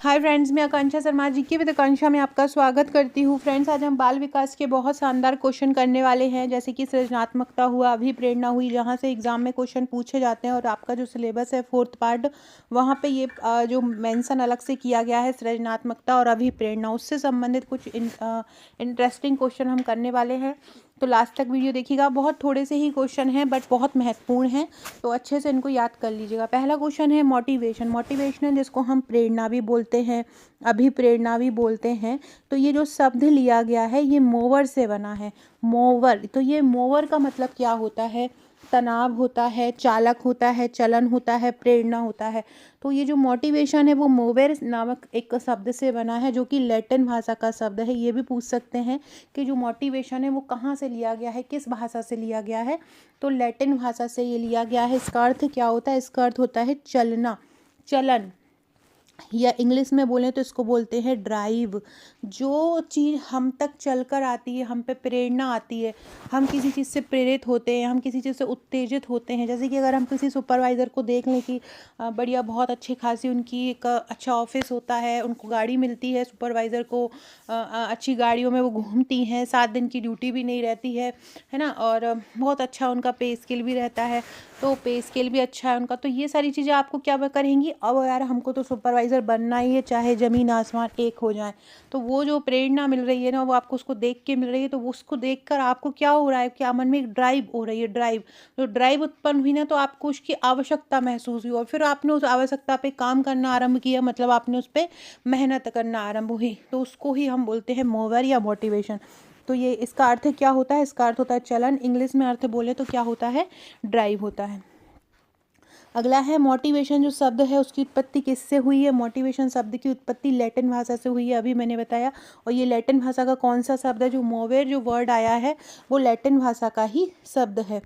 Hi friends, मैं आकांक्षा शर्मा जी की with आकांक्षा में आपका स्वागत करती हूँ। फ्रेंड्स, आज हम बाल विकास के बहुत शानदार क्वेश्चन करने वाले हैं, जैसे कि सृजनात्मकता हुआ, अभिप्रेरणा हुई, जहाँ से एग्जाम में क्वेश्चन पूछे जाते हैं। और आपका जो सिलेबस है 4th पार्ट, वहाँ पे ये जो मेंशन अलग से किया गया है सृजनात्मकता और अभिप्रेरणा, उससे संबंधित कुछ इंटरेस्टिंग क्वेश्चन हम करने वाले हैं। तो लास्ट तक वीडियो देखिएगा। बहुत थोड़े से ही क्वेश्चन हैं बट बहुत महत्वपूर्ण हैं, तो अच्छे से इनको याद कर लीजिएगा। पहला क्वेश्चन है मोटिवेशन। मोटिवेशन जिसको हम प्रेरणा भी बोलते हैं, अभिप्रेरणा भी बोलते हैं। तो ये जो शब्द लिया गया है ये मोवर से बना है। मोवर, तो ये मोवर का मतलब क्या होता है? तनाव होता है, चालक होता है, चलन होता है, प्रेरणा होता है। तो ये जो मोटिवेशन है वो मोवेर नामक एक शब्द से बना है, जो कि लैटिन भाषा का शब्द है। ये भी पूछ सकते हैं कि जो मोटिवेशन है वो कहाँ से लिया गया है, किस भाषा से लिया गया है। तो लैटिन भाषा से ये लिया गया है। इसका अर्थ क्या होता है? इसका अर्थ होता है चलना, चलन, या इंग्लिश में बोलें तो इसको बोलते हैं ड्राइव। जो चीज़ हम तक चलकर आती है, हम पे प्रेरणा आती है, हम किसी चीज़ से प्रेरित होते हैं, हम किसी चीज़ से उत्तेजित होते हैं। जैसे कि अगर हम किसी सुपरवाइज़र को देख लें कि बढ़िया, बहुत अच्छी खासी उनकी एक अच्छा ऑफिस होता है, उनको गाड़ी मिलती है, सुपरवाइज़र को अच्छी गाड़ियों में वो घूमती हैं, 7 दिन की ड्यूटी भी नहीं रहती है ना, और बहुत अच्छा उनका पे स्केल भी रहता है। तो पे स्केल भी अच्छा है उनका। तो ये सारी चीज़ें आपको क्या करेंगी, अब यार हमको तो सुपरवाइज़र बनना ही है, चाहे ज़मीन आसमान एक हो जाए। तो वो जो प्रेरणा मिल रही है ना, वो आपको उसको देख के मिल रही है। तो वो उसको देखकर आपको क्या हो रहा है, क्या मन में एक ड्राइव हो रही है, ड्राइव। तो ड्राइव उत्पन्न हुई ना, तो आपको उसकी आवश्यकता महसूस हुई और फिर आपने उस आवश्यकता पे काम करना आरंभ किया, मतलब आपने उस पर मेहनत करना आरंभ हुई। तो उसको ही हम बोलते हैं मोवर या मोटिवेशन। तो ये इसका अर्थ क्या होता है? इसका अर्थ होता है चलन। इंग्लिश में अर्थ बोले तो क्या होता है? ड्राइव होता है। अगला है मोटिवेशन। जो शब्द है उसकी उत्पत्ति किससे हुई है? मोटिवेशन शब्द की उत्पत्ति लैटिन भाषा से हुई है, अभी मैंने बताया। और ये लैटिन भाषा का कौन सा शब्द है? जो मोवेर जो वर्ड आया है वो लैटिन भाषा का ही शब्द है।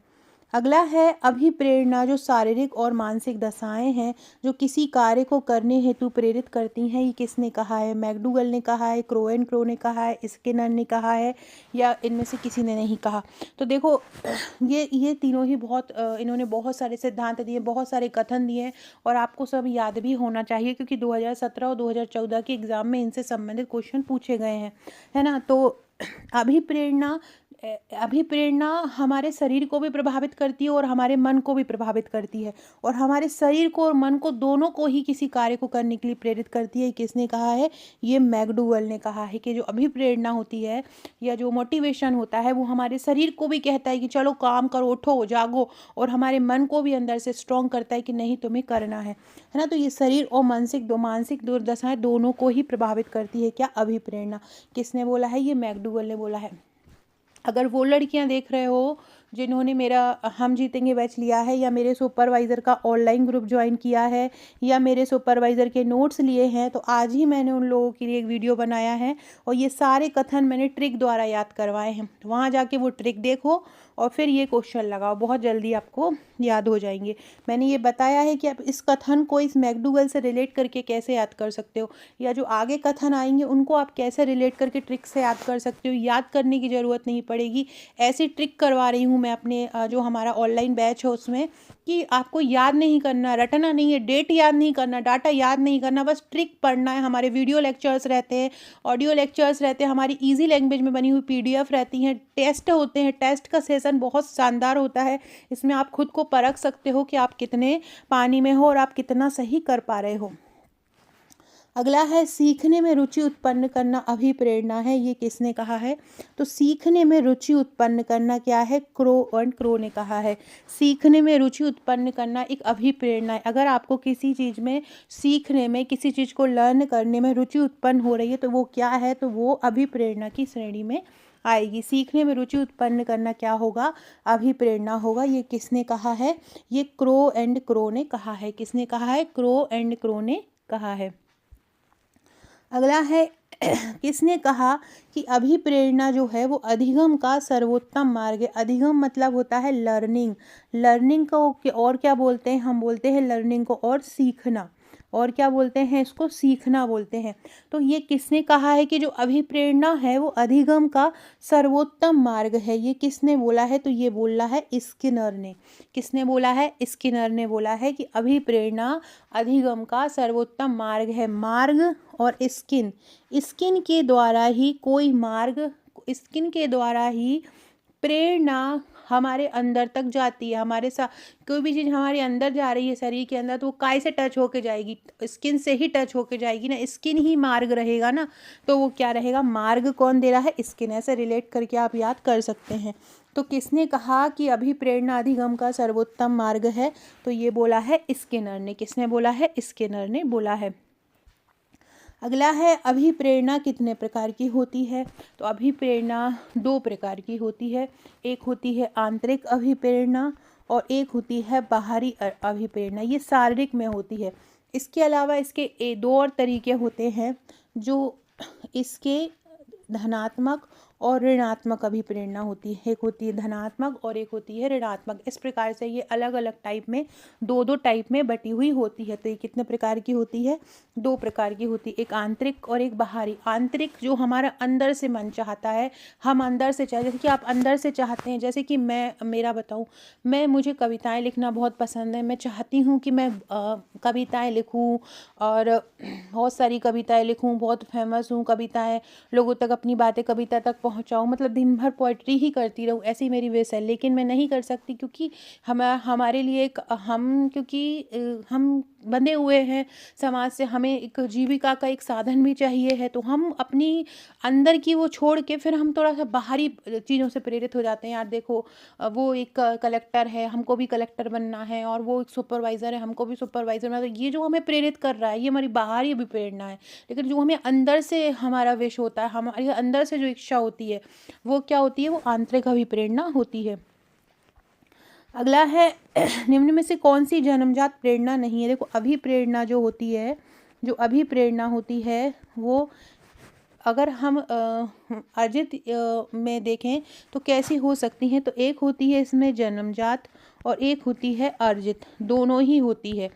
अगला है अभिप्रेरणा। जो शारीरिक और मानसिक दशाएं हैं जो किसी कार्य को करने हेतु प्रेरित करती हैं, ये किसने कहा है? मैकडूगल ने कहा है, क्रो ने कहा है, स्किनर ने कहा है, या इनमें से किसी ने नहीं कहा? तो देखो, ये तीनों ही बहुत इन्होंने बहुत सारे सिद्धांत दिए, बहुत सारे कथन दिए, और आपको सब याद भी होना चाहिए, क्योंकि 2017 और 2014 के एग्ज़ाम में इनसे संबंधित क्वेश्चन पूछे गए हैं, है ना। तो अभिप्रेरणा अभिप्रेरणा हमारे शरीर को भी प्रभावित करती है और हमारे मन को भी प्रभावित करती है, और हमारे शरीर को और मन को दोनों को ही किसी कार्य को करने के लिए प्रेरित करती है। किसने कहा है? ये मैकडूगल ने कहा है कि जो अभिप्रेरणा होती है या जो मोटिवेशन होता है वो हमारे शरीर को भी कहता है कि चलो काम करो, उठो, जागो, और हमारे मन को भी अंदर से स्ट्रॉन्ग करता है कि नहीं, तुम्हें करना है ना। तो ये शरीर और मानसिक दुर्दशाएं दोनों को ही प्रभावित करती है। क्या? अभिप्रेरणा। किसने बोला है? ये मैकडूगल ने बोला है। अगर वो लड़कियां देख रहे हो जिन्होंने मेरा हम जीतेंगे बैच लिया है, या मेरे सुपरवाइज़र का ऑनलाइन ग्रुप ज्वाइन किया है, या मेरे सुपरवाइज़र के नोट्स लिए हैं, तो आज ही मैंने उन लोगों के लिए एक वीडियो बनाया है, और ये सारे कथन मैंने ट्रिक द्वारा याद करवाए हैं। तो वहाँ जाके वो ट्रिक देखो और फिर ये क्वेश्चन लगाओ, बहुत जल्दी आपको याद हो जाएंगे। मैंने ये बताया है कि आप इस कथन को इस मैकडूगल से रिलेट करके कैसे याद कर सकते हो, या जो आगे कथन आएंगे उनको आप कैसे रिलेट करके ट्रिक से याद कर सकते हो। याद करने की ज़रूरत नहीं पड़ेगी, ऐसी ट्रिक करवा रही हूँ मैं अपने जो हमारा ऑनलाइन बैच है उसमें, कि आपको याद नहीं करना, रटना नहीं है, डेट याद नहीं करना, डाटा याद नहीं करना, बस ट्रिक पढ़ना है। हमारे वीडियो लेक्चर्स रहते हैं, ऑडियो लेक्चर्स रहते हैं, हमारी इजी लैंग्वेज में बनी हुई पीडीएफ रहती हैं, टेस्ट होते हैं। टेस्ट का सेशन बहुत शानदार होता है, इसमें आप खुद को परख सकते हो कि आप कितने पानी में हो और आप कितना सही कर पा रहे हो। अगला है सीखने में रुचि उत्पन्न करना अभिप्रेरणा है। ये किसने कहा है? तो सीखने में रुचि उत्पन्न करना क्या है? क्रो ने कहा है। सीखने में रुचि उत्पन्न करना एक अभिप्रेरणा है। अगर आपको किसी चीज़ में सीखने में, किसी चीज़ को लर्न करने में रुचि उत्पन्न हो रही है, तो वो क्या है? तो वो अभिप्रेरणा की श्रेणी में आएगी। सीखने में रुचि उत्पन्न करना क्या होगा? अभिप्रेरणा होगा। ये किसने कहा है? ये क्रो ने कहा है। किसने कहा है? क्रो ने कहा है। अगला है किसने कहा कि अभिप्रेरणा जो है वो अधिगम का सर्वोत्तम मार्ग है। अधिगम मतलब होता है लर्निंग। लर्निंग को और क्या बोलते हैं? हम बोलते हैं लर्निंग को और सीखना। और क्या बोलते हैं इसको, सीखना बोलते हैं। तो ये किसने कहा है कि जो अभिप्रेरणा है वो अधिगम का सर्वोत्तम मार्ग है? ये किसने बोला है? तो ये बोला है स्किनर ने। किसने बोला है? स्किनर ने बोला है कि अभिप्रेरणा अधिगम का सर्वोत्तम मार्ग है। मार्ग और स्किन, स्किन के द्वारा ही कोई मार्ग, स्किन के द्वारा ही प्रेरणा हमारे अंदर तक जाती है। हमारे साथ कोई भी चीज़ हमारे अंदर जा रही है शरीर के अंदर, तो वो काय से टच होके जाएगी? स्किन से ही टच होके जाएगी ना। स्किन ही मार्ग रहेगा ना, तो वो क्या रहेगा? मार्ग कौन दे रहा है? स्किन। ऐसे रिलेट करके आप याद कर सकते हैं। तो किसने कहा कि अभिप्रेरणा अधिगम का सर्वोत्तम मार्ग है? तो ये बोला है स्किनर ने। किसने बोला है? स्किनर ने बोला है। अगला है, अभिप्रेरणा कितने प्रकार की होती है? तो अभिप्रेरणा 2 प्रकार की होती है। एक होती है आंतरिक अभिप्रेरणा और एक होती है बाहरी अभिप्रेरणा। ये शारीरिक में होती है। इसके अलावा इसके 2 और तरीके होते हैं, जो इसके धनात्मक और ऋणात्मक अभिप्रेरणा होती है। एक होती है धनात्मक और एक होती है ऋणात्मक। इस प्रकार से ये अलग अलग टाइप में, 2 टाइप में बटी हुई होती है। तो ये कितने प्रकार की होती है? 2 प्रकार की होती है, एक आंतरिक और एक बाहरी। आंतरिक जो हमारा अंदर से मन चाहता है, हम अंदर से चाहे, जैसे कि आप अंदर से चाहते हैं, जैसे कि मैं मेरा बताऊं, मुझे कविताएं लिखना बहुत पसंद है। मैं चाहती हूँ कि मैं कविताएं लिखूं और बहुत सारी कविताएं लिखूं, बहुत फेमस हूँ, कविताएं लोगों तक, अपनी बातें कविता तक पहुँचाऊँ, मतलब दिन भर पोइट्री ही करती रहूँ, ऐसी मेरी विश है। लेकिन मैं नहीं कर सकती क्योंकि हमारे लिए क्योंकि हम बंधे हुए हैं समाज से, हमें एक जीविका का एक साधन भी चाहिए है। तो हम अपनी अंदर की वो छोड़ के फिर हम थोड़ा सा बाहरी चीज़ों से प्रेरित हो जाते हैं। यार देखो, वो एक कलेक्टर है, हमको भी कलेक्टर बनना है, और वो एक सुपरवाइज़र है, हमको भी सुपरवाइज़र बनना है। तो ये जो हमें प्रेरित कर रहा है, ये हमारी बाहरी भी प्रेरणा है। लेकिन जो हमें अंदर से हमारा विश होता है, हमारे अंदर से जो इच्छा होती है, वो क्या होती है? वो आंतरिक अभिप्रेरणा होती है। अगला है, निम्न में से कौन सी जन्मजात प्रेरणा नहीं है? देखो, अभिप्रेरणा जो होती है, जो अभिप्रेरणा होती है, वो अगर हम अर्जित में देखें तो कैसी हो सकती हैं? तो एक होती है इसमें जन्मजात और एक होती है अर्जित, दोनों ही होती है।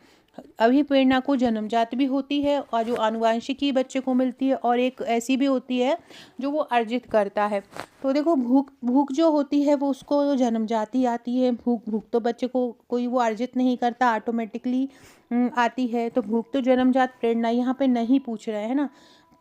अभिप्रेरणा को जन्मजात भी होती है और जो आनुवांशिकी बच्चे को मिलती है, और एक ऐसी भी होती है जो वो अर्जित करता है। तो देखो, भूख जो होती है वो उसको जन्मजात ही आती है। भूख तो बच्चे को कोई वो अर्जित नहीं करता, ऑटोमेटिकली आती है। तो भूख तो जन्मजात प्रेरणा यहाँ पे नहीं पूछ रहे हैं ना।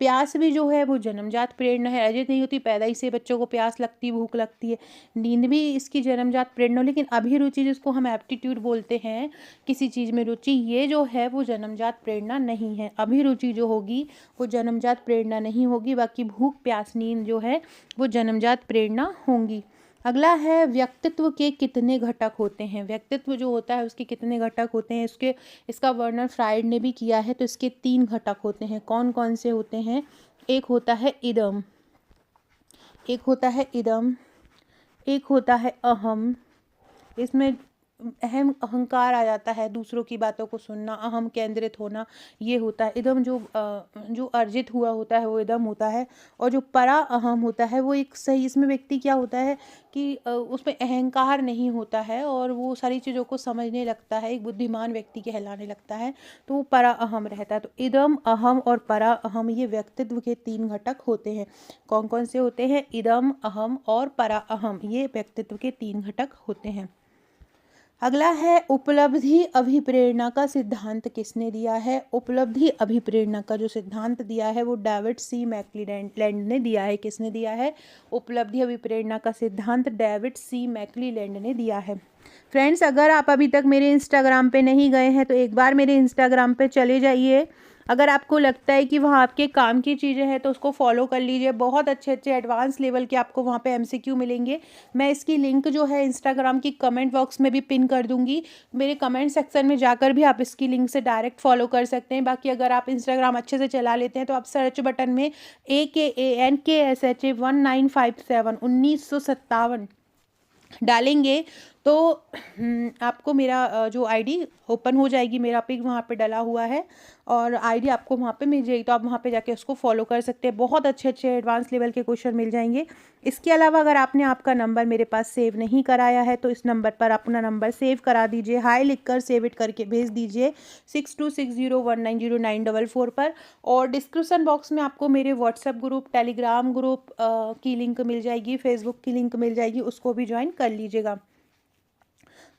प्यास भी जो है वो जन्मजात प्रेरणा है, अर्जित नहीं होती। पैदाइश से बच्चों को प्यास लगती, भूख लगती है। नींद भी इसकी जन्मजात प्रेरणा। लेकिन अभिरुचि, जिसको हम एप्टीट्यूड बोलते हैं, किसी चीज़ में रुचि, ये जो है वो जन्मजात प्रेरणा नहीं है। अभिरुचि जो होगी वो जन्मजात प्रेरणा नहीं होगी। बाकी भूख, प्यास, नींद जो है वो जन्मजात प्रेरणा होंगी। अगला है, व्यक्तित्व के कितने घटक होते हैं? व्यक्तित्व जो होता है उसके कितने घटक होते हैं? इसका वर्णन फ्राइड ने भी किया है। तो इसके 3 घटक होते हैं। कौन कौन से होते हैं? एक होता है इदम, एक होता है इदम, एक होता है अहम। इसमें अहम, अहंकार आ जाता है, दूसरों की बातों को सुनना, अहम केंद्रित होना, ये होता है इदम। जो अर्जित हुआ होता है वो इदम होता है। और जो परा अहम होता है वो एक सही, इसमें व्यक्ति क्या होता है कि उसमें अहंकार नहीं होता है और वो सारी चीज़ों को समझने लगता है, एक बुद्धिमान व्यक्ति कहलाने लगता है। तो वो परा अहम रहता है। तो इदम, अहम और परा अहम, ये व्यक्तित्व के 3 घटक होते हैं। कौन कौन से होते हैं? इदम, अहम और परा अहम, ये व्यक्तित्व के 3 घटक होते हैं। अगला है, उपलब्धि अभिप्रेरणा का सिद्धांत किसने दिया है? उपलब्धि अभिप्रेरणा का जो सिद्धांत दिया है वो डेविड सी मैक्लीलैंड ने दिया है। किसने दिया है? उपलब्धि अभिप्रेरणा का सिद्धांत डेविड सी मैक्लीलैंड ने दिया है। फ्रेंड्स, अगर आप अभी तक मेरे इंस्टाग्राम पे नहीं गए हैं तो एक बार मेरे इंस्टाग्राम पे चले जाइए। अगर आपको लगता है कि वहाँ आपके काम की चीज़ें हैं तो उसको फॉलो कर लीजिए। बहुत अच्छे अच्छे एडवांस लेवल के आपको वहाँ पे एमसीक्यू मिलेंगे। मैं इसकी लिंक जो है इंस्टाग्राम की कमेंट बॉक्स में भी पिन कर दूँगी। मेरे कमेंट सेक्शन में जाकर भी आप इसकी लिंक से डायरेक्ट फॉलो कर सकते हैं। बाकी अगर आप इंस्टाग्राम अच्छे से चला लेते हैं तो आप सर्च बटन में AKANKSHA1957 1957 डालेंगे तो आपको मेरा जो आईडी ओपन हो जाएगी, मेरा पिक वहाँ पे डला हुआ है और आईडी आपको वहाँ पे मिल जाएगी, तो आप वहाँ पे जाके उसको फॉलो कर सकते हैं। बहुत अच्छे अच्छे एडवांस लेवल के क्वेश्चन मिल जाएंगे। इसके अलावा अगर आपने आपका नंबर मेरे पास सेव नहीं कराया है तो इस नंबर पर अपना नंबर सेव करा दीजिए, हाई लिखकर सेव इट करके भेज दीजिए 6260190944 पर। और डिस्क्रिप्शन बॉक्स में आपको मेरे व्हाट्सएप ग्रुप, टेलीग्राम ग्रुप की लिंक मिल जाएगी, फेसबुक की लिंक मिल जाएगी, उसको भी ज्वाइन कर लीजिएगा।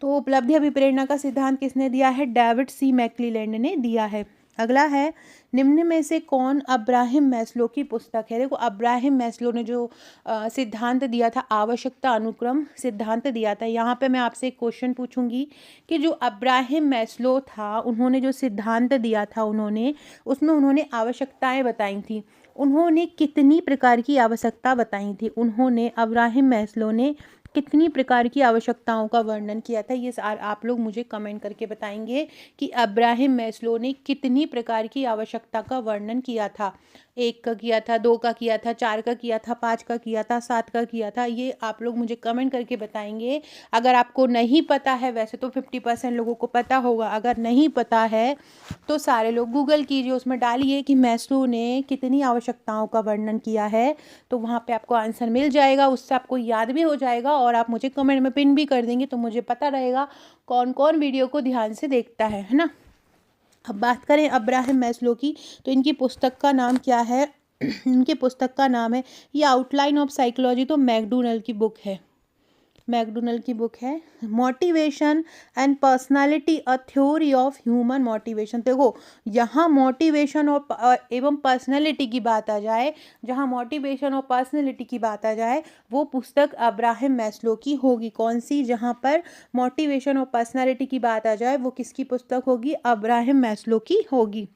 तो उपलब्धि अभिप्रेरणा का सिद्धांत किसने दिया है? डेविड सी मैक्लीलैंड ने दिया है। अगला है, निम्न में से कौन अब्राहम मैस्लो की पुस्तक है? देखो, अब्राहम मैस्लो ने जो सिद्धांत दिया था, आवश्यकता अनुक्रम सिद्धांत दिया था। यहाँ पे मैं आपसे एक क्वेश्चन पूछूंगी कि जो अब्राहम मैस्लो था, उन्होंने जो सिद्धांत दिया था, उसमें उन्होंने आवश्यकताएं बताई थी। उन्होंने कितनी प्रकार की आवश्यकता बताई थी? अब्राहम मैस्लो ने कितनी प्रकार की आवश्यकताओं का वर्णन किया था? ये आप लोग मुझे कमेंट करके बताएंगे कि अब्राहम मैस्लो ने कितनी प्रकार की आवश्यकता का वर्णन किया था। 1 का किया था, 2 का किया था, 4 का किया था, 5 का किया था, 7 का किया था। ये आप लोग मुझे कमेंट करके बताएंगे। अगर आपको नहीं पता है, वैसे तो 50% लोगों को पता होगा, अगर नहीं पता है तो सारे लोग गूगल कीजिए, उसमें डालिए कि मैस्लो ने कितनी आवश्यकताओं का वर्णन किया है, तो वहाँ पे आपको आंसर मिल जाएगा। उससे आपको याद भी हो जाएगा और आप मुझे कमेंट में पिन भी कर देंगे, तो मुझे पता रहेगा कौन कौन वीडियो को ध्यान से देखता है ना। अब बात करें अब्राहम मैस्लो की, तो इनकी पुस्तक का नाम क्या है? इनकी पुस्तक का नाम है, ये आउटलाइन ऑफ साइकोलॉजी, तो मैकडोनल की बुक है। Motivation and personality, a theory of human motivation. देखो, यहाँ मोटिवेशन और एवं पर्सनालिटी की बात आ जाए, वो पुस्तक अब्राहम मैस्लो की होगी। कौन सी? जहाँ पर मोटिवेशन और पर्सनालिटी की बात आ जाए, वो किसकी पुस्तक होगी? अब्राहम मैस्लो की होगी।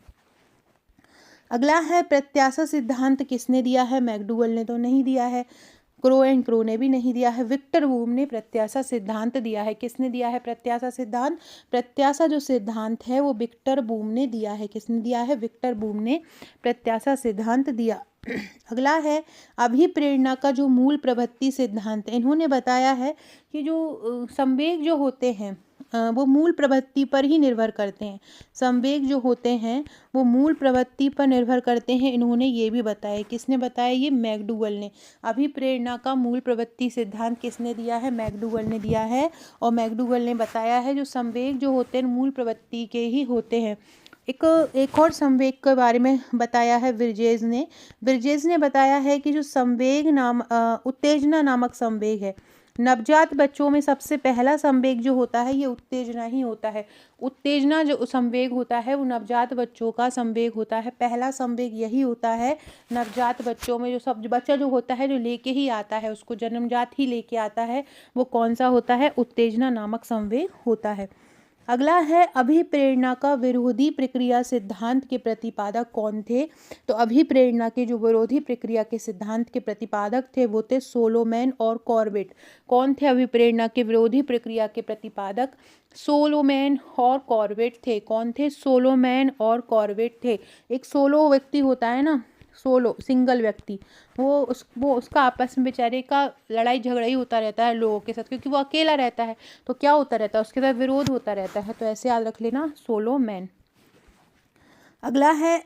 अगला है, प्रत्याशा सिद्धांत किसने दिया है? मैकडूगल ने तो नहीं दिया है, क्रो एंड क्रो ने भी नहीं दिया है, विक्टर बूम ने प्रत्याशा सिद्धांत दिया है। किसने दिया है प्रत्याशा सिद्धांत? प्रत्याशा जो सिद्धांत है वो विक्टर बूम ने दिया है। किसने दिया है? विक्टर बूम ने प्रत्याशा सिद्धांत दिया। अगला है, अभिप्रेरणा का जो मूल प्रवृत्ति सिद्धांत है, इन्होंने बताया है कि जो संवेग जो होते हैं वो मूल प्रवृत्ति पर ही निर्भर करते हैं। संवेग जो होते हैं वो मूल प्रवृत्ति पर निर्भर करते हैं, इन्होंने ये भी बताया। किसने बताया? ये मैकडूगल ने। अभिप्रेरणा का मूल प्रवृत्ति सिद्धांत किसने दिया है? मैकडूगल ने दिया है। और मैकडूगल ने बताया है जो संवेग जो होते हैं मूल प्रवृत्ति के ही होते हैं। एक और संवेग के बारे में बताया है विर्जेज ने बताया है कि जो संवेग उत्तेजना नामक संवेग है, नवजात बच्चों में सबसे पहला संवेग जो होता है ये उत्तेजना ही होता है। उत्तेजना जो संवेग होता है वो नवजात बच्चों का संवेग होता है, पहला संवेग यही होता है नवजात बच्चों में। जो सब बच्चा जो होता है जो लेके ही आता है, उसको जन्मजात ही लेके आता है, वो कौन सा होता है? उत्तेजना नामक संवेग होता है। अगला है, अभिप्रेरणा का विरोधी प्रक्रिया सिद्धांत के प्रतिपादक कौन थे? तो अभिप्रेरणा के जो विरोधी प्रक्रिया के सिद्धांत के प्रतिपादक थे वो थे सोलोमैन और कॉर्बेट। कौन थे अभिप्रेरणा के विरोधी प्रक्रिया के प्रतिपादक? सोलोमैन और कॉर्बेट थे। कौन थे? सोलोमैन और कॉर्बेट थे। एक सोलो व्यक्ति होता है ना, सिंगल व्यक्ति, वो उसका आपस में बेचारे का लड़ाई झगड़ा ही होता रहता है लोगों के साथ, क्योंकि वो अकेला रहता है, तो क्या होता रहता है? उसके साथ विरोध होता रहता है। तो ऐसे याद रख लेना, सोलोमैन। अगला है,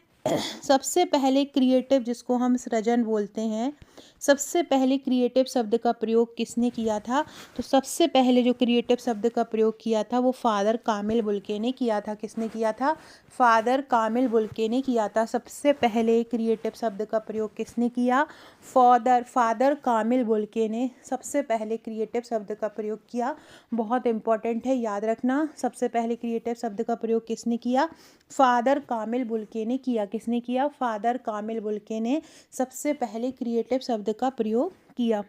सबसे पहले क्रिएटिव जिसको हम सृजन बोलते हैं, सबसे पहले क्रिएटिव शब्द का प्रयोग किसने किया था? तो सबसे पहले जो क्रिएटिव शब्द का प्रयोग किया था वो फादर कामिल बुल्के ने किया था। किसने किया था? फादर कामिल बुल्के ने किया था। सबसे पहले क्रिएटिव शब्द का प्रयोग किसने किया? फादर कामिल बुल्के ने सबसे पहले क्रिएटिव शब्द का प्रयोग किया। बहुत इंपॉर्टेंट है, याद रखना। सबसे पहले क्रिएटिव शब्द का प्रयोग किसने किया? फादर कामिल बुल्के ने किया। किसने किया? फादर कामिल बुल्के ने सबसे पहले क्रिएटिव शब्द का प्रयोग किया।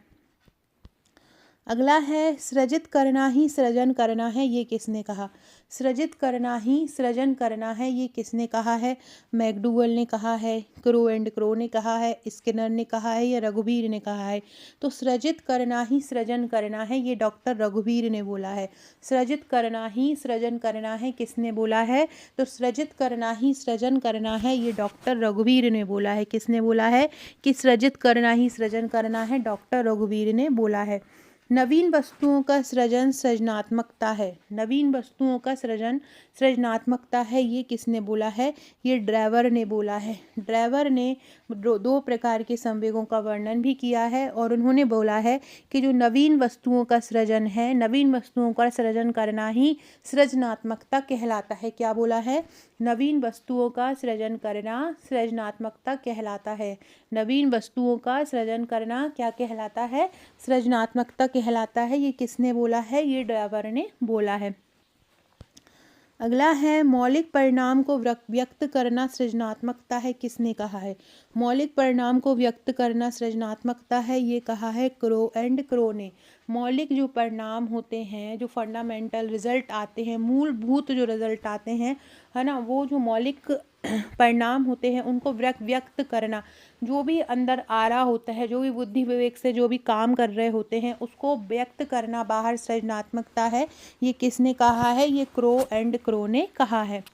अगला है, सृजित करना ही सृजन करना है, ये किसने कहा? सृजित करना ही सृजन करना है, ये किसने कहा है? मैकडूगल ने कहा है, क्रो एंड क्रो ने कहा है, स्किनर ने कहा है, या रघुवीर ने कहा है? तो सृजित करना ही सृजन करना है, ये डॉक्टर रघुवीर ने बोला है। सृजित करना ही सृजन करना है, किसने बोला है? तो सृजित करना ही सृजन करना है, ये डॉक्टर रघुवीर ने बोला है। किसने बोला है कि सृजित करना ही सृजन करना है? डॉक्टर रघुवीर ने बोला है। नवीन वस्तुओं का सृजन सृजनात्मकता है। नवीन वस्तुओं का सृजन सृजनात्मकता है, ये किसने बोला है? ये ड्राइवर ने बोला है। ड्राइवर ने दो प्रकार के संवेगों का वर्णन भी किया है और उन्होंने बोला है कि जो नवीन वस्तुओं का सृजन है, नवीन वस्तुओं का सृजन करना ही सृजनात्मकता कहलाता है। क्या बोला है? नवीन वस्तुओं का सृजन करना सृजनात्मकता कहलाता है। नवीन वस्तुओं का सृजन करना क्या कहलाता है? सृजनात्मकता कहलाता है। ये किसने बोला है? ये ड्राइवर ने बोला है। अगला है मौलिक परिणाम को व्यक्त करना सृजनात्मकता है, किसने कहा है? मौलिक परिणाम को व्यक्त करना सृजनात्मकता है, ये कहा है क्रो एंड क्रो ने। मौलिक जो परिणाम होते हैं, जो फंडामेंटल रिजल्ट आते हैं, मूलभूत जो रिजल्ट आते हैं, है ना, वो जो मौलिक परिणाम होते हैं उनको व्यक्त करना, जो भी अंदर आ रहा होता है, जो भी बुद्धि विवेक से जो भी काम कर रहे होते हैं उसको व्यक्त करना बाहर सृजनात्मकता है। ये किसने कहा है? ये क्रो एंड क्रो ने कहा है।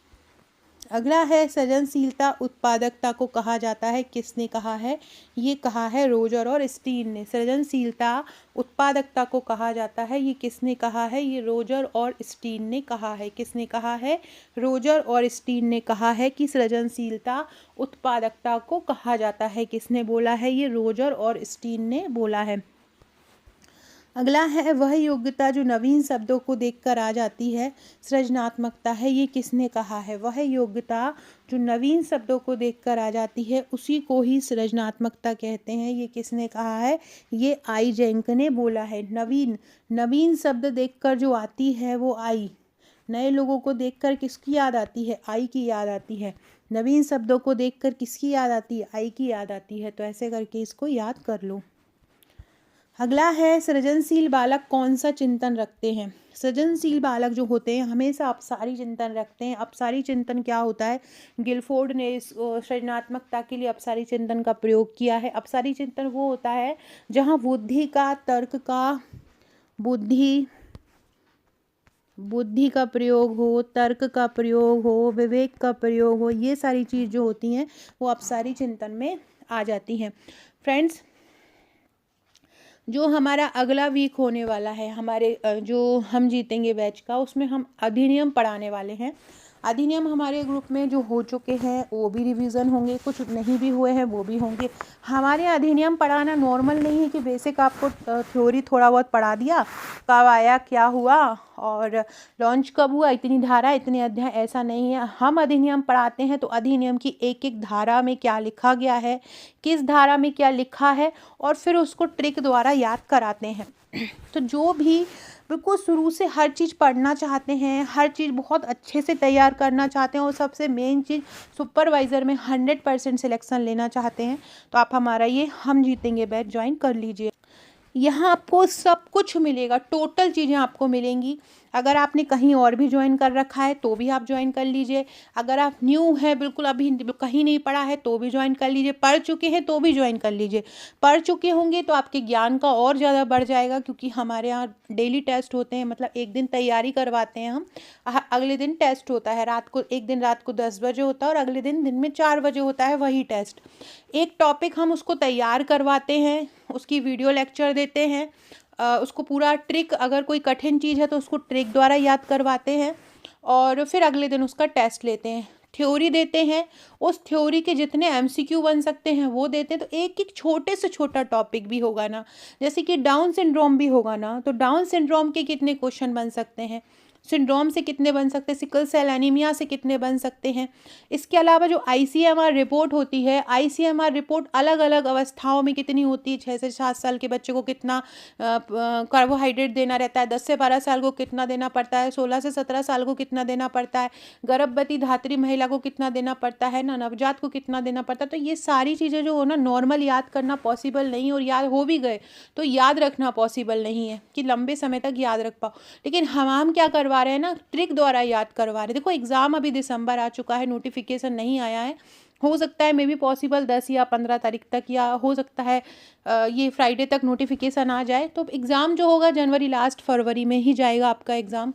अगला है सृजनशीलता उत्पादकता को कहा जाता है, किसने कहा है? ये कहा है रोजर और स्टीन ने। सृजनशीलता उत्पादकता को कहा जाता है, ये किसने कहा है? ये रोजर और स्टीन ने कहा है। किसने कहा है? रोजर और स्टीन ने कहा है कि सृजनशीलता उत्पादकता को कहा जाता है। किसने बोला है? ये रोजर और स्टीन ने बोला है। अगला है वह योग्यता जो नवीन शब्दों को देखकर आ जाती है, सृजनात्मकता है, ये किसने कहा है? वह योग्यता जो नवीन शब्दों को देखकर आ जाती है उसी को ही सृजनात्मकता कहते हैं, ये किसने कहा है? ये आई जेंक ने बोला है। नवीन शब्द देखकर जो आती है वो आई। नए लोगों को देखकर किसकी याद आती है? आई की याद आती है। नवीन शब्दों को देखकर किसकी याद आती है? आई की याद आती है। तो ऐसे करके इसको याद कर लो। अगला है सृजनशील बालक कौन सा चिंतन रखते हैं? सृजनशील बालक जो होते हैं हमेशा अपसारी चिंतन रखते हैं। अपसारी चिंतन क्या होता है? गिलफोर्ड ने इस सृजनात्मकता के लिए अपसारी चिंतन का प्रयोग किया है। अपसारी चिंतन वो होता है जहाँ बुद्धि का, तर्क का, बुद्धि का प्रयोग हो, तर्क का प्रयोग हो, विवेक का प्रयोग हो, ये सारी चीज़ जो होती हैं वो अपसारी चिंतन में आ जाती हैं। फ्रेंड्स, जो हमारा अगला वीक होने वाला है हमारे जो हम जीतेंगे बैच का, उसमें हम अधिनियम पढ़ाने वाले हैं। अधिनियम हमारे ग्रुप में जो हो चुके हैं वो भी रिवीजन होंगे, कुछ नहीं भी हुए हैं वो भी होंगे। हमारे अधिनियम पढ़ाना नॉर्मल नहीं है कि बेसिक आपको थ्योरी थोड़ा बहुत पढ़ा दिया, कब आया, क्या हुआ और लॉन्च कब हुआ, इतनी धारा, इतने अध्याय, ऐसा नहीं है। हम अधिनियम पढ़ाते हैं तो अधिनियम की एक एक धारा में क्या लिखा गया है, किस धारा में क्या लिखा है, और फिर उसको ट्रिक द्वारा याद कराते हैं। तो जो भी बिल्कुल शुरू से हर चीज़ पढ़ना चाहते हैं, हर चीज़ बहुत अच्छे से तैयार करना चाहते हैं और सबसे मेन चीज़ सुपरवाइज़र में 100% सिलेक्शन लेना चाहते हैं, तो आप हमारा ये हम जीतेंगे बैच ज्वाइन कर लीजिए। यहाँ आपको सब कुछ मिलेगा, टोटल चीज़ें आपको मिलेंगी। अगर आपने कहीं और भी ज्वाइन कर रखा है तो भी आप ज्वाइन कर लीजिए। अगर आप न्यू हैं, बिल्कुल अभी कहीं नहीं पढ़ा है तो भी ज्वाइन कर लीजिए। पढ़ चुके हैं तो भी ज्वाइन कर लीजिए। पढ़ चुके होंगे तो आपके ज्ञान का और ज़्यादा बढ़ जाएगा, क्योंकि हमारे यहाँ डेली टेस्ट होते हैं। मतलब एक दिन तैयारी करवाते हैं हम, अगले दिन टेस्ट होता है। एक दिन रात को 10 बजे होता है और अगले दिन दिन में 4 बजे होता है वही टेस्ट। एक टॉपिक हम उसको तैयार करवाते हैं, उसकी वीडियो लेक्चर देते हैं, उसको पूरा ट्रिक, अगर कोई कठिन चीज़ है तो उसको ट्रिक द्वारा याद करवाते हैं और फिर अगले दिन उसका टेस्ट लेते हैं। थ्योरी देते हैं, उस थ्योरी के जितने एमसीक्यू बन सकते हैं वो देते हैं। तो एक एक छोटे से छोटा टॉपिक भी होगा ना, जैसे कि डाउन सिंड्रोम भी होगा ना, तो डाउन सिंड्रोम के कितने क्वेश्चन बन सकते हैं, सिंड्रोम से कितने बन सकते हैं, सिकल सेल एनीमिया से कितने बन सकते हैं। इसके अलावा जो ICMR रिपोर्ट होती है, ICMR रिपोर्ट अलग अलग अवस्थाओं में कितनी होती है। 6 से 7 साल के बच्चे को कितना कार्बोहाइड्रेट देना रहता है, 10 से 12 साल को कितना देना पड़ता है, 16 से 17 साल को कितना देना पड़ता है, गर्भवती धात्री महिला को कितना देना पड़ता है ना, नवजात को कितना देना पड़ता है। तो ये सारी चीज़ें जो हो ना, नॉर्मल याद करना पॉसिबल नहीं, और याद हो भी गए तो याद रखना पॉसिबल नहीं है कि लंबे समय तक याद रख पाओ। लेकिन हम क्या करवा रहे हैं ना, ट्रिक द्वारा याद करवा रहे हैं। देखो एग्जाम अभी दिसंबर आ चुका है, नोटिफिकेशन नहीं आया है, हो सकता है मे बी पॉसिबल 10 या 15 तारीख तक, या हो सकता है ये फ्राइडे तक नोटिफिकेशन आ जाए। तो एग्ज़ाम जो होगा जनवरी लास्ट, फरवरी में ही जाएगा आपका एग्ज़ाम,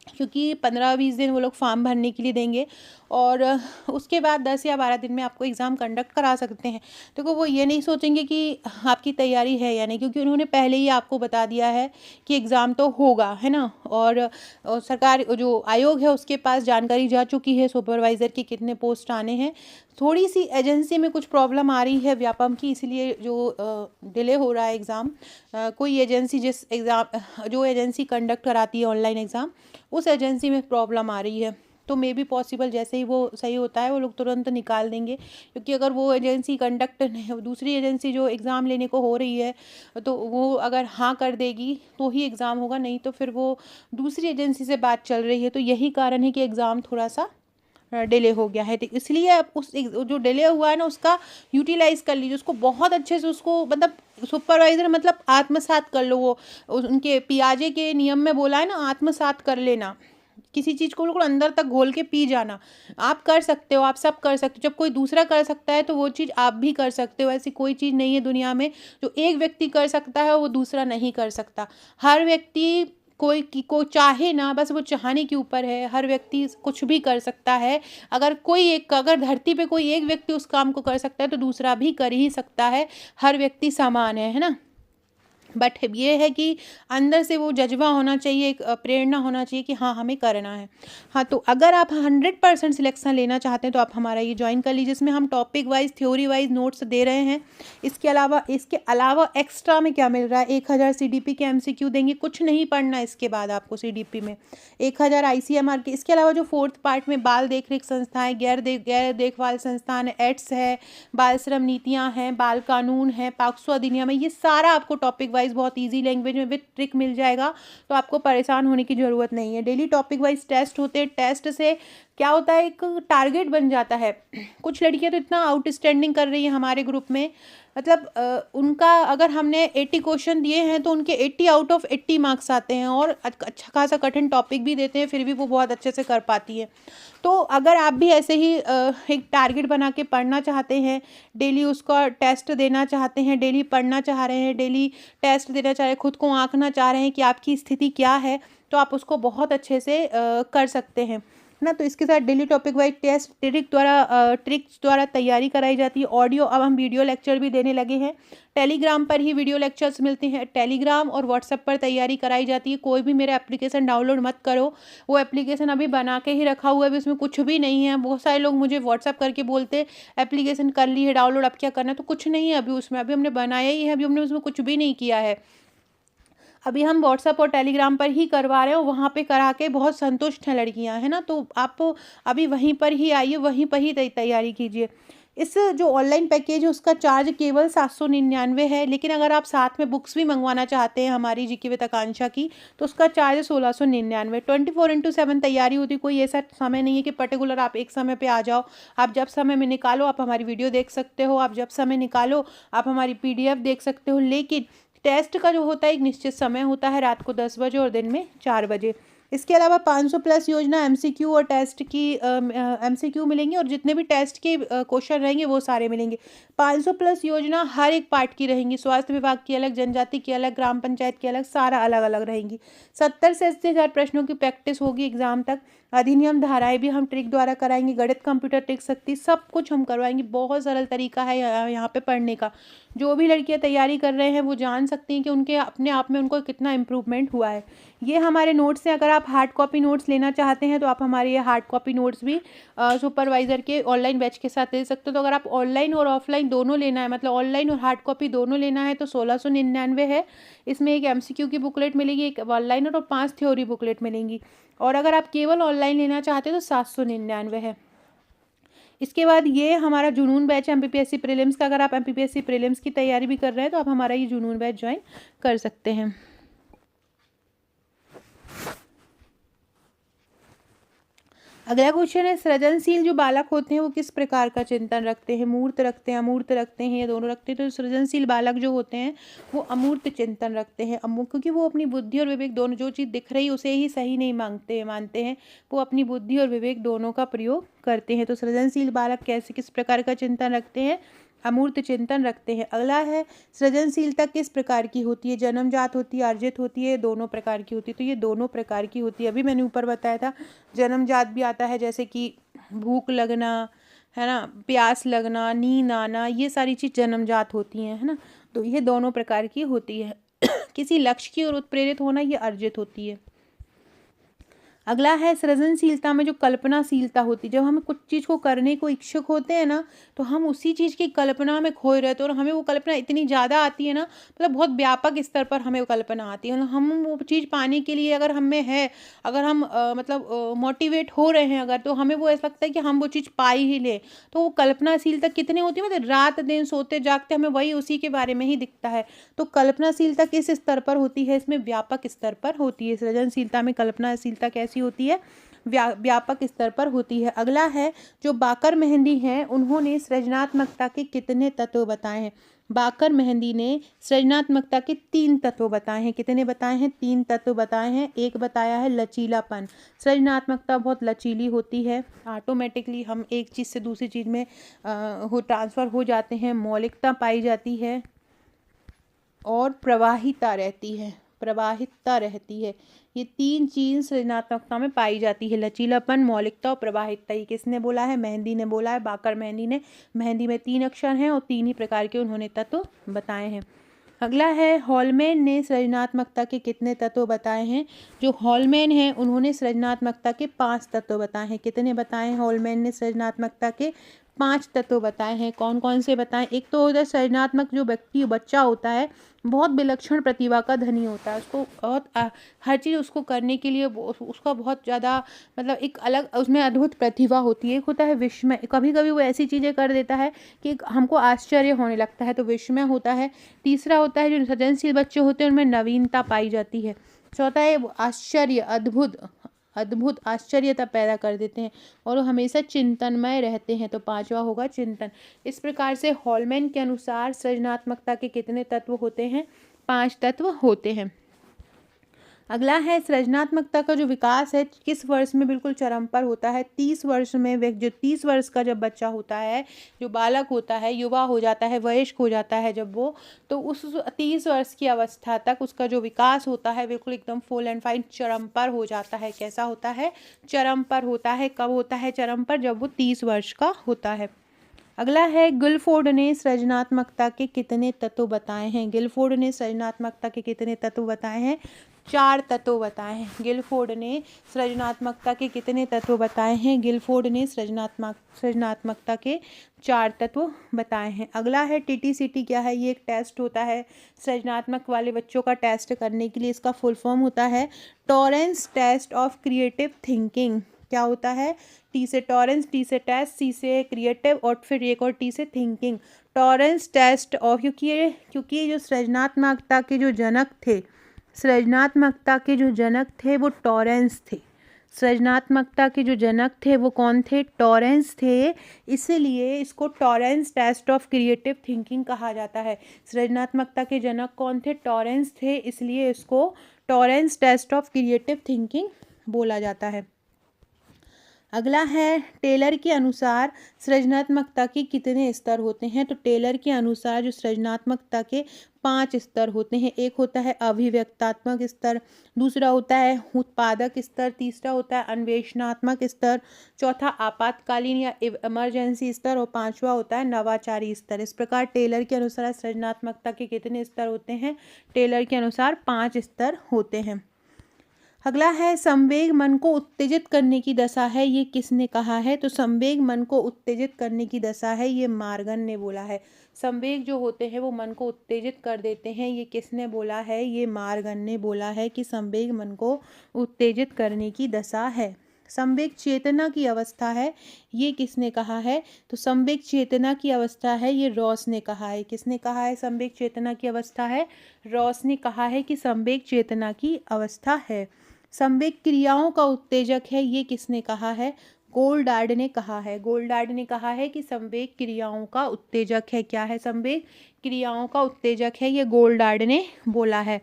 क्योंकि 15-20 दिन वो लोग फॉर्म भरने के लिए देंगे और उसके बाद 10 या 12 दिन में आपको एग्ज़ाम कंडक्ट करा सकते हैं। देखो वो ये नहीं सोचेंगे कि आपकी तैयारी है या नहीं, क्योंकि उन्होंने पहले ही आपको बता दिया है कि एग्ज़ाम तो होगा, है ना। और सरकार जो आयोग है उसके पास जानकारी जा चुकी है सुपरवाइज़र के कितने पोस्ट आने हैं। थोड़ी सी एजेंसी में कुछ प्रॉब्लम आ रही है व्यापम की, इसलिए जो डिले हो रहा है एग्ज़ाम। कोई एजेंसी जो एजेंसी कंडक्ट कराती है ऑनलाइन एग्ज़ाम, उस एजेंसी में प्रॉब्लम आ रही है। तो मे बी पॉसिबल जैसे ही वो सही होता है वो लोग तुरंत निकाल देंगे, क्योंकि अगर वो एजेंसी दूसरी एजेंसी जो एग्ज़ाम लेने को हो रही है तो वो अगर हाँ कर देगी तो ही एग्ज़ाम होगा, नहीं तो फिर वो दूसरी एजेंसी से बात चल रही है। तो यही कारण है कि एग्ज़ाम थोड़ा सा डिले हो गया है। तो इसलिए आप जो डिले हुआ है ना उसका यूटिलाइज़ कर लीजिए, उसको बहुत अच्छे से, उसको मतलब सुपरवाइज़र मतलब आत्मसात कर लो। वो उनके पियाजे के नियम में बोला है ना, आत्मसात कर लेना, किसी चीज़ को बिल्कुल अंदर तक घोल के पी जाना। आप कर सकते हो, आप सब कर सकते हो। जब कोई दूसरा कर सकता है तो वो चीज़ आप भी कर सकते हो। ऐसी कोई चीज़ नहीं है दुनिया में जो एक व्यक्ति कर सकता है वो दूसरा नहीं कर सकता। हर व्यक्ति को चाहे ना, बस वो चाहने के ऊपर है। हर व्यक्ति कुछ भी कर सकता है। अगर धरती पे कोई एक व्यक्ति उस काम को कर सकता है तो दूसरा भी कर ही सकता है। हर व्यक्ति समान है ना। बट ये है कि अंदर से वो जज्बा होना चाहिए, एक प्रेरणा होना चाहिए कि हाँ हमें करना है। हाँ, तो अगर आप 100% सिलेक्शन लेना चाहते हैं तो आप हमारा ये ज्वाइन कर लीजिए। इसमें हम topic wise, theory wise notes दे रहे हैं। इसके अलावा एक्स्ट्रा में क्या मिल रहा है, 1000 CDP के MCQ देंगे। कुछ नहीं पढ़ना इसके बाद आपको CDP में 1000 ICMR के। इसके अलावा जो 4th पार्ट में बाल देख रेख संस्थाएँ, गैर देखभाल संस्थान, एड्स है, बाल श्रम नीतियाँ हैं, बाल कानून है, पॉक्सो अधिनियम है, ये सारा आपको टॉपिक वाइज बहुत ईजी लैंग्वेज में विद ट्रिक मिल जाएगा। तो आपको परेशान होने की ज़रूरत नहीं है। डेली टॉपिक वाइज टेस्ट होते हैं। टेस्ट से क्या होता है, एक टारगेट बन जाता है। कुछ लड़कियां तो इतना आउटस्टैंडिंग कर रही हैं हमारे ग्रुप में, मतलब उनका अगर हमने 80 क्वेश्चन दिए हैं तो उनके 80 आउट ऑफ 80 मार्क्स आते हैं, और अच्छा खासा कठिन टॉपिक भी देते हैं, फिर भी वो बहुत अच्छे से कर पाती है। तो अगर आप भी ऐसे ही एक टारगेट बना के पढ़ना चाहते हैं, डेली उसका टेस्ट देना चाहते हैं, डेली पढ़ना चाह रहे हैं, डेली टेस्ट देना चाह रहे हैं, खुद को आंकना चाह रहे हैं कि आपकी स्थिति क्या है, तो आप उसको बहुत अच्छे से कर सकते हैं ना। तो इसके साथ daily topic wise test tricks द्वारा तैयारी कराई जाती है। ऑडियो, अब हम वीडियो लेक्चर भी देने लगे हैं। टेलीग्राम पर ही वीडियो लेक्चर्स मिलते हैं। टेलीग्राम और व्हाट्सएप पर तैयारी कराई जाती है। कोई भी मेरा एप्लीकेशन डाउनलोड मत करो, वो एप्लीकेशन अभी बना के ही रखा हुआ है, अभी उसमें कुछ भी नहीं है। बहुत सारे लोग मुझे व्हाट्सएप करके बोलते एप्लीकेशन कर ली है डाउनलोड, अब क्या करना है, तो कुछ नहीं है अभी उसमें, अभी हमने बनाया ही है, अभी हमने उसमें कुछ भी नहीं किया है। अभी हम व्हाट्सएप और टेलीग्राम पर ही करवा रहे हो, वहाँ पे करा के बहुत संतुष्ट हैं लड़कियां, है ना। तो आप अभी वहीं पर ही आइए, वहीं पर ही तैयारी कीजिए। इस जो ऑनलाइन पैकेज है उसका चार्ज केवल 799 है, लेकिन अगर आप साथ में बुक्स भी मंगवाना चाहते हैं हमारी जीके विद आकांक्षा की तो उसका चार्ज है 1699। 24/7 तैयारी होती है, कोई ऐसा समय नहीं है कि पर्टिकुलर आप एक समय पे आ जाओ। आप जब समय में निकालो आप हमारी वीडियो देख सकते हो, आप जब समय निकालो आप हमारी PDF देख सकते हो। लेकिन टेस्ट का जो होता है एक निश्चित समय होता है, रात को 10 बजे और दिन में 4 बजे। इसके अलावा 500 प्लस योजना MCQ और टेस्ट की MCQ मिलेंगे, और जितने भी टेस्ट के क्वेश्चन रहेंगे वो सारे मिलेंगे। 500 प्लस योजना हर एक पार्ट की रहेंगी, स्वास्थ्य विभाग की अलग, जनजाति की अलग, ग्राम पंचायत की अलग, सारा अलग अलग रहेंगी। 70 से 80,000 प्रश्नों की प्रैक्टिस होगी एग्जाम तक। अधिनियम धाराएं भी हम ट्रिक द्वारा कराएंगे, गणित कंप्यूटर ट्रिक शक्ति सब कुछ हम करवाएंगे। बहुत सरल तरीका है यहाँ पे पढ़ने का। जो भी लड़कियाँ तैयारी कर रहे हैं वो जान सकती हैं कि उनके अपने आप में उनको कितना इम्प्रूवमेंट हुआ है। ये हमारे नोट्स हैं। अगर आप हार्ड कॉपी नोट्स लेना चाहते हैं तो आप हमारे ये हार्ड कॉपी नोट्स भी सुपरवाइज़र के ऑनलाइन बैच के साथ ले सकते हो। तो अगर आप ऑनलाइन और ऑफलाइन दोनों लेना है, मतलब ऑनलाइन और हार्ड कॉपी दोनों लेना है, तो 1699 है। इसमें एक MCQ की बुकलेट मिलेगी, एक ऑनलाइन और 5 थ्योरी बुकलेट मिलेंगी। और अगर आप केवल ऑनलाइन लेना चाहते हैं तो 799 है। इसके बाद ये हमारा जुनून बैच है MPPSC प्रीलिम्स का। अगर आप MPPSC प्रीलिम्स की तैयारी भी कर रहे हैं तो आप हमारा ये जुनून बैच ज्वाइन कर सकते हैं। अगला क्वेश्चन है, सृजनशील जो बालक होते हैं वो किस प्रकार का चिंतन रखते हैं, मूर्त रखते हैं, अमूर्त रखते हैं, या दोनों रखते हैं। तो सृजनशील बालक जो होते हैं वो अमूर्त चिंतन रखते हैं। क्योंकि वो अपनी बुद्धि और विवेक दोनों, जो चीज़ दिख रही उसे ही सही नहीं मानते हैं, वो अपनी बुद्धि और विवेक दोनों का प्रयोग करते हैं। तो सृजनशील बालक किस प्रकार का चिंतन रखते हैं, अमूर्त चिंतन रखते हैं। अगला है सृजनशीलता किस प्रकार की होती है, जन्मजात होती है, अर्जित होती है, दोनों प्रकार की होती है। तो ये दोनों प्रकार की होती है। अभी मैंने ऊपर बताया था जन्मजात भी आता है, जैसे कि भूख लगना, है ना, प्यास लगना, नींद आना, ये सारी चीज़ जन्मजात होती हैं, है ना। तो ये दोनों प्रकार की होती है। किसी लक्ष्य की ओर उत्प्रेरित होना, ये अर्जित होती है। अगला है सृजनशीलता में जो कल्पनाशीलता होती है, जब हम कुछ चीज़ को करने को इच्छुक होते हैं ना, तो हम उसी चीज़ की कल्पना में खोए रहते हैं और हमें वो कल्पना इतनी ज़्यादा आती है ना, मतलब बहुत व्यापक स्तर पर हमें वो कल्पना आती है। हम वो चीज़ पाने के लिए अगर हम में है, अगर हम मोटिवेट हो रहे हैं अगर, तो हमें वो ऐसा लगता है कि हम वो चीज़ पा ही लें। तो वो कल्पनाशीलता कितनी होती है, मतलब रात दिन सोते जागते हमें वही उसी के बारे में ही दिखता है। तो कल्पनाशीलता किस स्तर पर होती है, इसमें व्यापक स्तर पर होती है। सृजनशीलता में कल्पनाशीलता कैसी होती है, व्यापक स्तर पर होती है। अगला है जो बाकर मेहंदी हैं, उन्होंने सृजनात्मकता के कितने तत्व बताए हैं। बाकर मेहंदी ने सृजनात्मकता के 3 तत्व बताए हैं। कितने बताए हैं, 3 तत्व बताए हैं। एक बताया है लचीलापन, सृजनात्मकता बहुत लचीली होती है, ऑटोमेटिकली हम एक चीज़ से दूसरी चीज़ में ट्रांसफ़र हो जाते हैं। मौलिकता पाई जाती है और प्रवाहिता रहती है। ये 3 चीज़ सृजनात्मकता में पाई जाती है, लचीलापन, मौलिकता और प्रवाहिता। ये किसने बोला है, मेहंदी ने बोला है, बाकर मेहंदी ने। मेहंदी में 3 अक्षर हैं और 3 ही प्रकार के उन्होंने तत्व बताए हैं। अगला है हॉलमैन ने सृजनात्मकता के कितने तत्व बताए हैं। जो हॉलमैन हैं उन्होंने सृजनात्मकता के 5 तत्व बताए हैं। कितने बताए हैं, हॉलमैन ने सृजनात्मकता के 5 तत्व बताए हैं। कौन कौन से बताएं, एक तो उधर सृजनात्मक जो बच्चा होता है बहुत विलक्षण प्रतिभा का धनी होता है, उसको बहुत हर चीज़ उसको करने के लिए उसका बहुत ज़्यादा मतलब एक अलग उसमें अद्भुत प्रतिभा होती है। एक होता है विस्मय, कभी कभी वो ऐसी चीज़ें कर देता है कि हमको आश्चर्य होने लगता है, तो विस्मय होता है। तीसरा होता है जो सृजनशील बच्चे होते हैं उनमें नवीनता पाई जाती है। चौथा है आश्चर्य, अद्भुत आश्चर्यता पैदा कर देते हैं और वो हमेशा चिंतनमय रहते हैं। तो 5वां होगा चिंतन। इस प्रकार से हॉलमैन के अनुसार सृजनात्मकता के कितने तत्व होते हैं, 5 तत्व होते हैं। अगला है सृजनात्मकता का जो विकास है किस वर्ष में बिल्कुल चरम पर होता है। 30 वर्ष में जो 30 वर्ष का जब बच्चा होता है, जो बालक होता है, युवा हो जाता है, वयस्क हो जाता है जब वो, तो उस 30 वर्ष की अवस्था तक उसका जो विकास होता है बिल्कुल एकदम फुल एंड फाइन चरम पर हो जाता है। कैसा होता है, चरम पर होता है। कब होता है चरम पर, जब वो 30 वर्ष का होता है। अगला है गिलफोर्ड ने सृजनात्मकता के कितने तत्व बताए हैं। गिलफोर्ड ने सृजनात्मकता के कितने तत्व बताए हैं, 4 तत्व बताए हैं। गिलफोर्ड ने सृजनात्मकता के कितने तत्व बताए हैं, गिलफोर्ड ने सृजनात्मकता के 4 तत्व बताए हैं। अगला है टीटीसीटी क्या है, ये एक टेस्ट होता है सृजनात्मक वाले बच्चों का टेस्ट करने के लिए। इसका फुल फॉर्म होता है Torrance test of creative thinking. क्या होता है, टी से टॉरेंस, टी से टेस्ट, सी से क्रिएटिव और फिर एक और टी से थिंकिंग। टॉरेंस टेस्ट ऑफ, क्योंकि जो सृजनात्मकता के जो जनक थे, सृजनात्मकता के जो जनक थे वो टॉरेंस थे। सृजनात्मकता के जो जनक थे वो कौन थे, टॉरेंस थे। इसीलिए इसको Torrance test of creative thinking कहा जाता है। सृजनात्मकता के जनक कौन थे, टॉरेंस थे, इसलिए इसको Torrance test of creative thinking बोला जाता है। अगला है टेलर के अनुसार सृजनात्मकता के कितने स्तर होते हैं। तो टेलर के अनुसार जो सृजनात्मकता के 5 स्तर होते हैं। एक होता है अभिव्यक्तात्मक स्तर, दूसरा होता है उत्पादक स्तर, तीसरा होता है अन्वेषणात्मक स्तर, चौथा आपातकालीन या इमरजेंसी स्तर और 5वां होता है नवाचारी स्तर। इस प्रकार टेलर के अनुसार सृजनात्मकता के कितने स्तर होते हैं, टेलर के अनुसार 5 स्तर होते हैं। अगला है संवेग मन को उत्तेजित करने की दशा है, ये किसने कहा है। तो संवेग मन को उत्तेजित करने की दशा है, ये मार्गन ने बोला है। संवेग जो होते हैं वो मन को उत्तेजित कर देते हैं, ये किसने बोला है, ये मार्गन ने बोला है कि संवेग मन को उत्तेजित करने की दशा है। संवेग चेतना की अवस्था है, ये किसने कहा है। तो संवेग चेतना की अवस्था है, ये रॉस ने कहा है। किसने कहा है संवेग चेतना की अवस्था है, रॉस ने कहा है कि संवेग चेतना की अवस्था है। संवेग क्रियाओं का उत्तेजक है, ये किसने कहा है, गोल्डार्ड ने कहा है। गोल्डार्ड ने कहा है कि संवेग क्रियाओं का उत्तेजक है। क्या है, संवेग क्रियाओं का उत्तेजक है, ये गोल्डार्ड ने बोला है।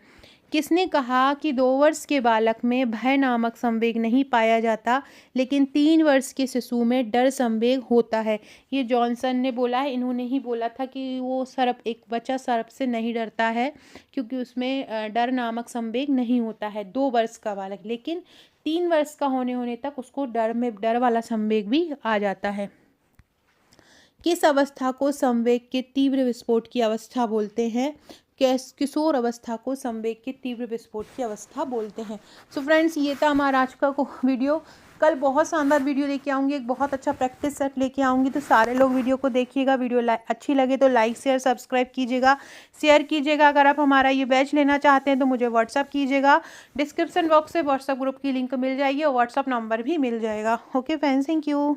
किसने कहा कि 2 वर्ष के बालक में भय नामक संवेग नहीं पाया जाता, लेकिन 3 वर्ष के शिशु में डर संवेग होता है? ये जॉनसन ने बोला है। इन्होंने ही बोला था कि वो सर्प, एक बच्चा सर्प से नहीं डरता है क्योंकि उसमें डर नामक संवेग नहीं होता है, 2 वर्ष का बालक, लेकिन 3 वर्ष का होने तक उसको डर वाला संवेग भी आ जाता है। किस अवस्था को संवेग के तीव्र विस्फोट की अवस्था बोलते हैं? किशोर अवस्था को संवेग के तीव्र विस्फोट की अवस्था बोलते हैं। सो फ्रेंड्स, ये था हमारा आज का वीडियो। कल बहुत शानदार वीडियो लेके आऊँगी, एक बहुत अच्छा प्रैक्टिस सेट लेके आऊँगी, तो सारे लोग वीडियो को देखिएगा। वीडियो अच्छी लगे तो लाइक शेयर सब्सक्राइब कीजिएगा, शेयर कीजिएगा। अगर आप हमारा ये बैच लेना चाहते हैं तो मुझे व्हाट्सअप कीजिएगा। डिस्क्रिप्शन बॉक्स से व्हाट्सअप ग्रुप की लिंक मिल जाएगी और व्हाट्सअप नंबर भी मिल जाएगा। Okay friends, thank you.